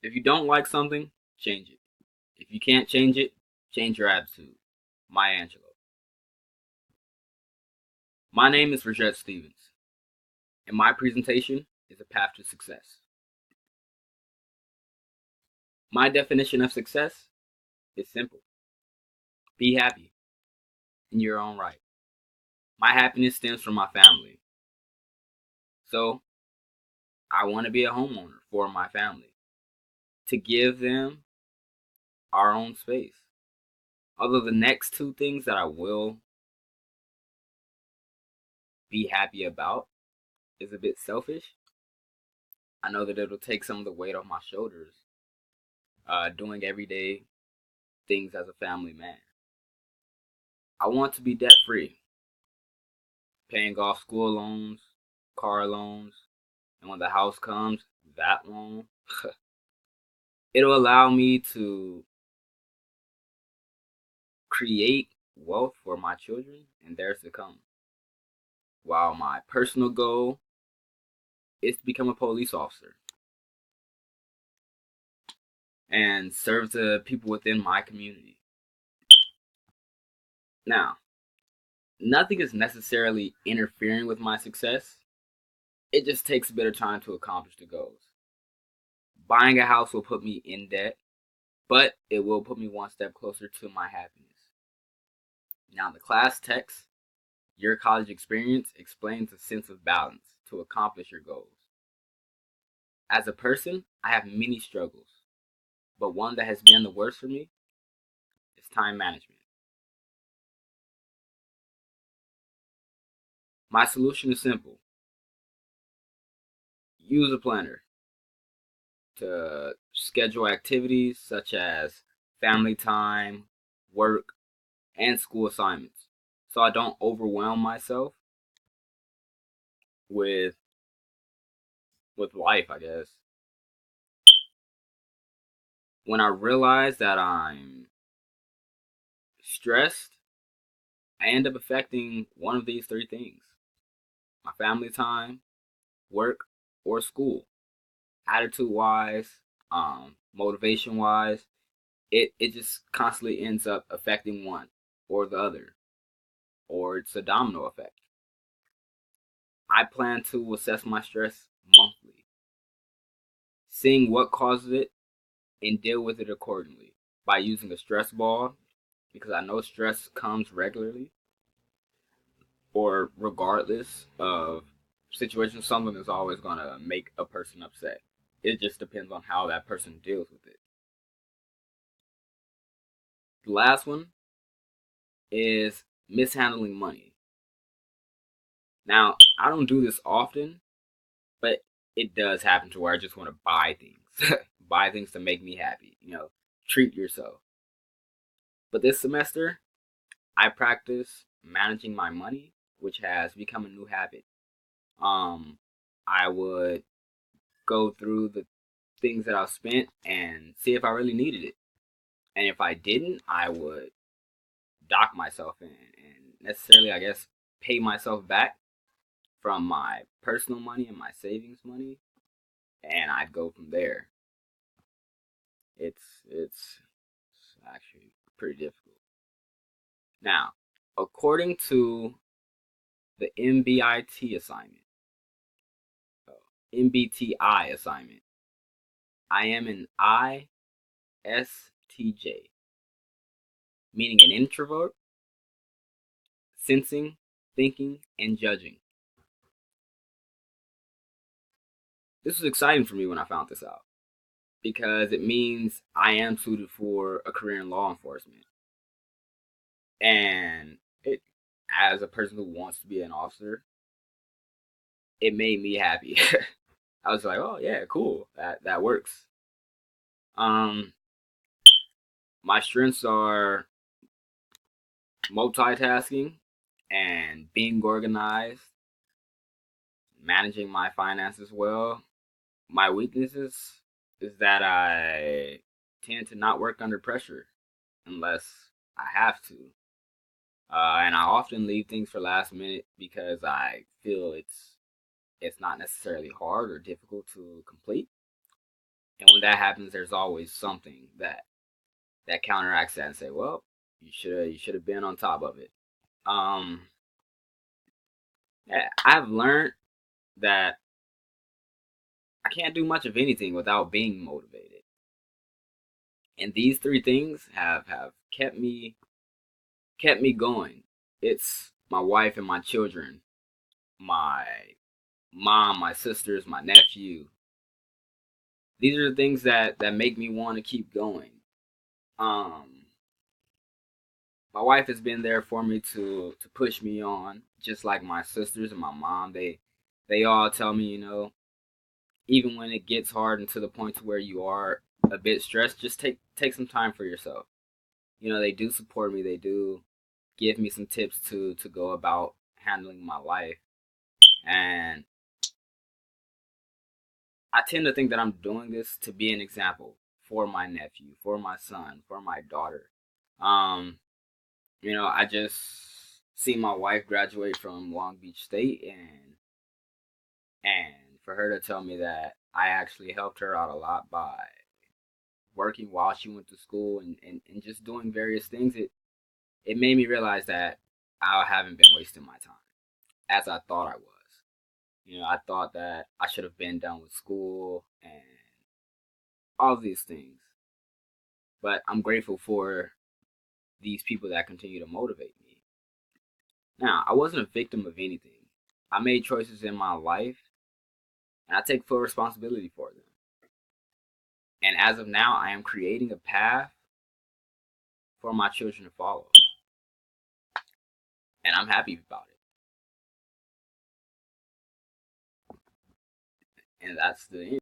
If you don't like something, change it. If you can't change it, change your attitude. Maya Angelou. My name is Rajette Stevens, and my presentation is a path to success. My definition of success is simple: be happy in your own right. My happiness stems from my family, so I want to be a homeowner for my family to give them our own space. Although the next two things that I will be happy about is a bit selfish, I know that it'll take some of the weight off my shoulders doing everyday things as a family man. I want to be debt free, paying off school loans, car loans, and when the house comes, that loan. It'll allow me to create wealth for my children and theirs to come. While my personal goal is to become a police officer and serve the people within my community. Now, nothing is necessarily interfering with my success. It just takes a bit of time to accomplish the goals. Buying a house will put me in debt, but it will put me one step closer to my happiness. Now, the class text, your college experience, explains a sense of balance to accomplish your goals. As a person, I have many struggles, but one that has been the worst for me is time management. My solution is simple: use a planner to schedule activities such as family time, work, and school assignments so I don't overwhelm myself with life, I guess. When I realize that I'm stressed, I end up affecting one of these three things: my family time, work, or school. Attitude wise, motivation wise, it just constantly ends up affecting one or the other, or it's a domino effect. I plan to assess my stress monthly, seeing what causes it and deal with it accordingly by using a stress ball, because I know stress comes regularly or regardless of situation. Something is always going to make a person upset. It just depends on how that person deals with it. The last one is mishandling money. Now, I don't do this often, but it does happen to where I just want to buy things, buy things to make me happy. Treat yourself. But this semester, I practice managing my money, which has become a new habit. Um, I would go through the things that I've spent and see if I really needed it. And if I didn't, I would dock myself and necessarily, I guess, pay myself back from my personal money and my savings money, and I'd go from there. It's actually pretty difficult. Now, according to the MBIT assignment, MBTI assignment, I am an ISTJ, meaning an introvert, sensing, thinking, and judging. This was exciting for me when I found this out because it means I am suited for a career in law enforcement. And as a person who wants to be an officer, it made me happy. I was like, oh yeah, cool. That works. Um, my strengths are multitasking and being organized, managing my finances well. My weaknesses is that I tend to not work under pressure unless I have to. And I often leave things for last minute because I feel it's not necessarily hard or difficult to complete. And when that happens, there's always something that counteracts that and say, well, you should have been on top of it. Um, yeah, I've learned that I can't do much of anything without being motivated. And these three things have kept me going. It's my wife and my children, my mom, my sisters, my nephew. These are the things that make me want to keep going. Um, my wife has been there for me to push me on, just like my sisters and my mom. They all tell me, even when it gets hard and to the point to where you are a bit stressed, just take some time for yourself. They do support me. They do give me some tips to go about handling my life. And I tend to think that I'm doing this to be an example for my nephew, for my son, for my daughter. Um, I just see my wife graduate from Long Beach State, and for her to tell me that I actually helped her out a lot by working while she went to school and just doing various things, it made me realize that I haven't been wasting my time as I thought I was. I thought that I should have been done with school and all of these things. But I'm grateful for these people that continue to motivate me. Now, I wasn't a victim of anything. I made choices in my life and I take full responsibility for them. And as of now, I am creating a path for my children to follow. And I'm happy about it. And that's the end.